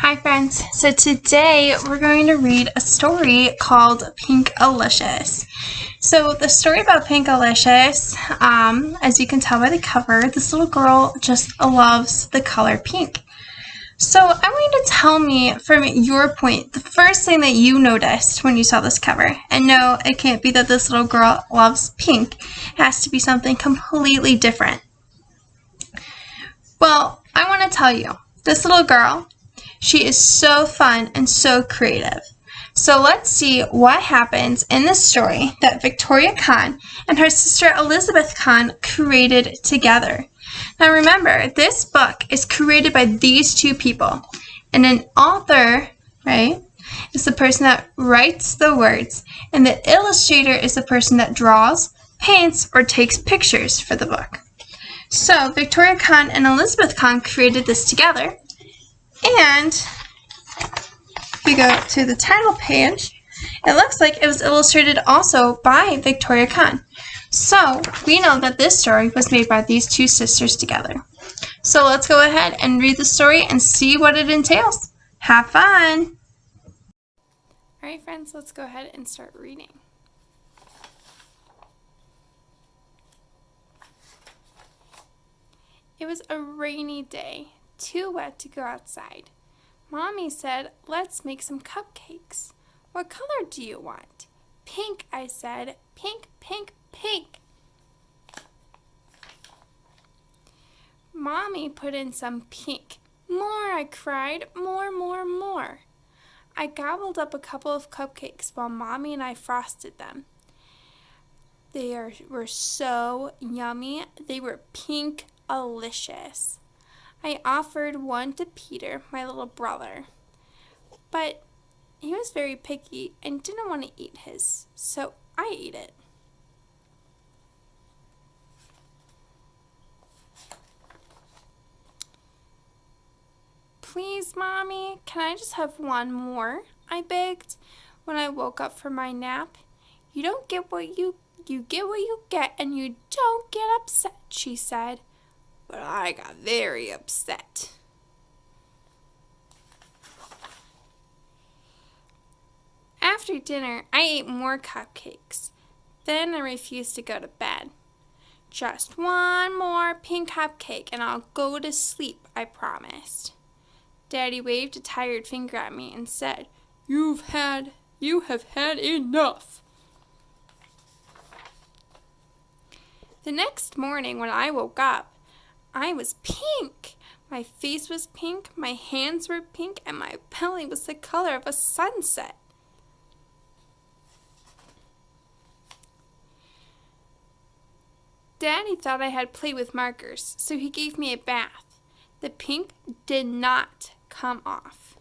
Hi friends, so today we're going to read a story called Pinkalicious. So the story about Pinkalicious, as you can tell by the cover, this little girl just loves the color pink. So I want you to tell me from your point, the first thing that you noticed when you saw this cover. And no, it can't be that this little girl loves pink. It has to be something completely different. Well, I want to tell you, this little girl, she is so fun and so creative. So let's see what happens in this story that Victoria Kahn and her sister Elizabeth Kahn created together. Now remember, this book is created by these two people. And an author, right, is the person that writes the words. And the illustrator is the person that draws, paints, or takes pictures for the book. So Victoria Kahn and Elizabeth Kahn created this together. And if you go to the title page, it looks like it was illustrated also by Victoria Kahn. So we know that this story was made by these two sisters together. So let's go ahead and read the story and see what it entails. Have fun! Alright friends, let's go ahead and start reading. It was a rainy day. Too wet to go outside. Mommy said, let's make some cupcakes. What color do you want? Pink, I said. Pink, pink, pink. Mommy put in some pink. More, I cried. More, more, more. I gobbled up a couple of cupcakes while Mommy and I frosted them. They were so yummy. They were Pinkalicious. I offered one to Peter, my little brother, but he was very picky and didn't want to eat his, so I ate it. Please, Mommy, can I just have one more? I begged when I woke up from my nap. You don't get what you get what you get, and you don't get upset, she said. But I got very upset. After dinner, I ate more cupcakes. Then I refused to go to bed. Just one more pink cupcake and I'll go to sleep, I promised. Daddy waved a tired finger at me and said, You have had enough. The next morning when I woke up, I was pink. My face was pink, my hands were pink, and my belly was the color of a sunset. Daddy thought I had played with markers, so he gave me a bath. The pink did not come off.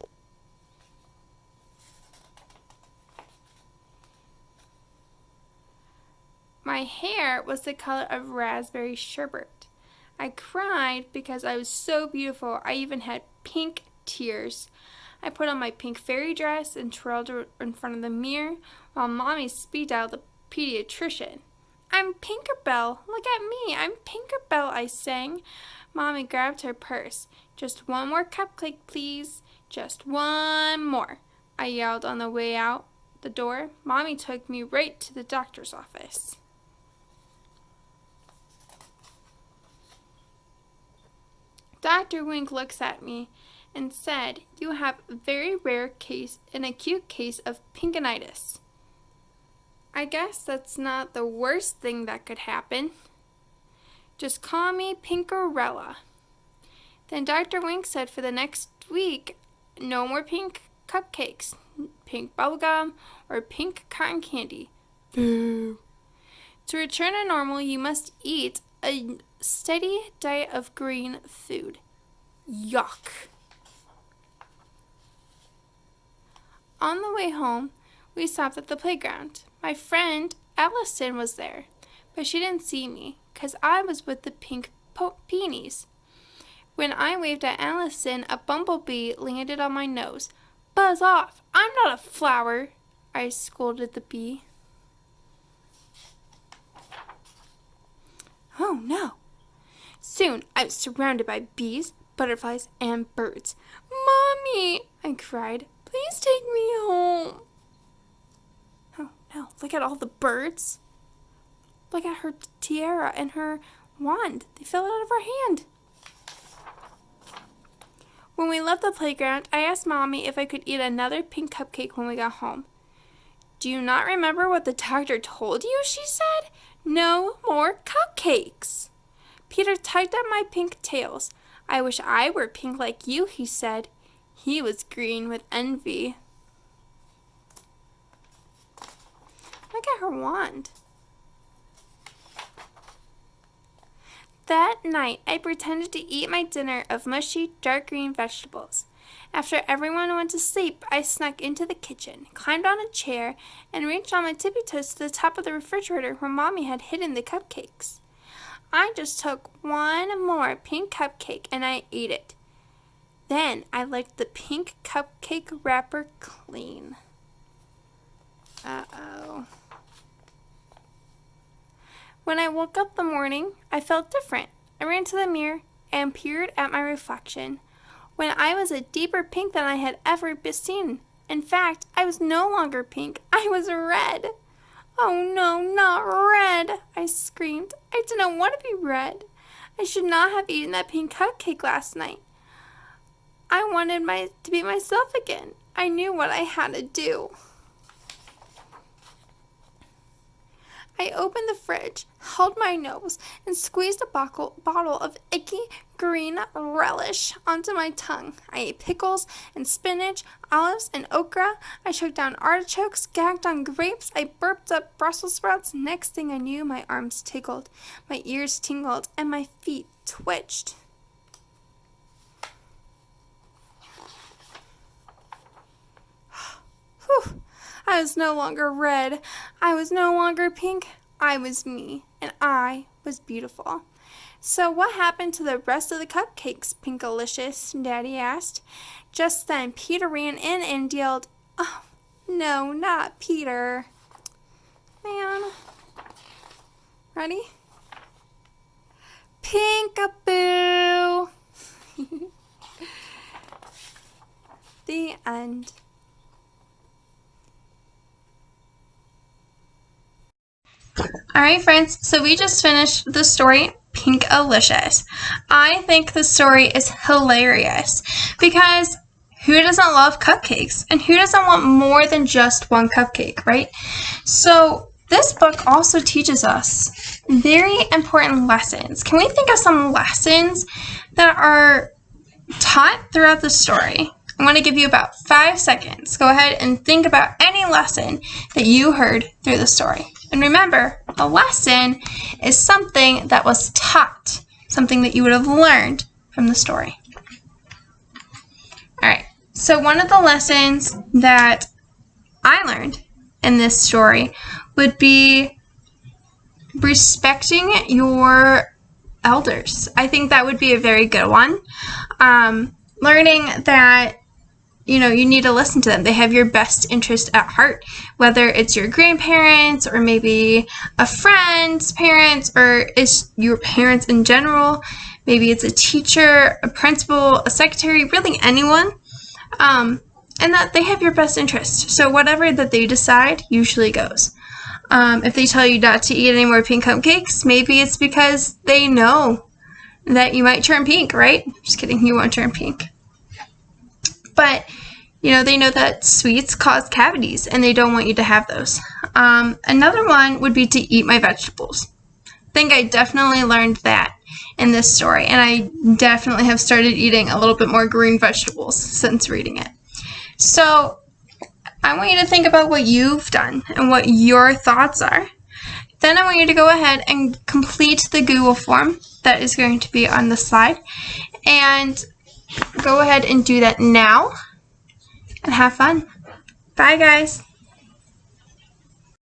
My hair was the color of raspberry sherbet. I cried because I was so beautiful. I even had pink tears. I put on my pink fairy dress and twirled in front of the mirror while Mommy speed dialed the pediatrician. I'm Pinkerbell. Look at me. I'm Pinkerbell, I sang. Mommy grabbed her purse. Just one more cupcake, please. Just one more, I yelled on the way out the door. Mommy took me right to the doctor's office. Dr. Wink looks at me and said, You have a very rare case, an acute case of pinkinitis. I guess that's not the worst thing that could happen. Just call me Pinkerella. Then Dr. Wink said for the next week, no more pink cupcakes, pink bubblegum, or pink cotton candy. Boo. To return to normal, you must eat a steady diet of green food. Yuck. On the way home, we stopped at the playground. My friend Allison was there, but she didn't see me because I was with the pink peonies. When I waved at Allison, a bumblebee landed on my nose. Buzz off! I'm not a flower, I scolded the bee. Oh no! Soon I was surrounded by bees, butterflies, and birds. Mommy! cried. Please take me home. Oh no, look at all the birds. Look at her tiara and her wand. They fell out of her hand. When we left the playground, I asked Mommy if I could eat another pink cupcake when we got home. Do you not remember what the doctor told you? She said. No more cupcakes. Peter tugged at my pink tails. I wish I were pink like you, he said. He was green with envy. Look at her wand. That night, I pretended to eat my dinner of mushy, dark green vegetables. After everyone went to sleep, I snuck into the kitchen, climbed on a chair, and reached on my tippy toes to the top of the refrigerator where Mommy had hidden the cupcakes. I just took one more pink cupcake and I ate it. Then I licked the pink cupcake wrapper clean. Uh-oh. When I woke up the morning, I felt different. I ran to the mirror and peered at my reflection. When I was a deeper pink than I had ever seen. In fact, I was no longer pink. I was red. Oh no, not red, I screamed. I didn't want to be red. I should not have eaten that pink cupcake last night. I wanted to be myself again. I knew what I had to do. I opened the fridge, held my nose, and squeezed a bottle of icky green relish onto my tongue. I ate pickles and spinach, olives and okra. I choked down artichokes, gagged on grapes. I burped up Brussels sprouts. Next thing I knew, my arms tickled, my ears tingled, and my feet twitched. Whew. I was no longer red. I was no longer pink. I was me, and I was beautiful. So what happened to the rest of the cupcakes, Pinkalicious? Daddy asked. Just then, Peter ran in and yelled, "Oh, no, not Peter." Man. Ready? Pinkaboo! The end. Alright friends, so we just finished the story Pinkalicious. I think the story is hilarious because who doesn't love cupcakes? And who doesn't want more than just one cupcake, right? So this book also teaches us very important lessons. Can we think of some lessons that are taught throughout the story? I'm going to give you about 5 seconds. Go ahead and think about any lesson that you heard through the story. And remember, a lesson is something that was taught, something that you would have learned from the story. All right, so one of the lessons that I learned in this story would be respecting your elders. I think that would be a very good one. Learning that you need to listen to them. They have your best interest at heart, whether it's your grandparents or maybe a friend's parents or it's your parents in general. Maybe it's a teacher, a principal, a secretary, really anyone. And that they have your best interest. So whatever that they decide usually goes. If they tell you not to eat any more pink cupcakes, maybe it's because they know that you might turn pink, right? Just kidding, you won't turn pink. But, they know that sweets cause cavities, and they don't want you to have those. Another one would be to eat my vegetables. I think I definitely learned that in this story, and I definitely have started eating a little bit more green vegetables since reading it. So, I want you to think about what you've done and what your thoughts are. Then I want you to go ahead and complete the Google form that is going to be on the slide, and go ahead and do that now and have fun. Bye guys.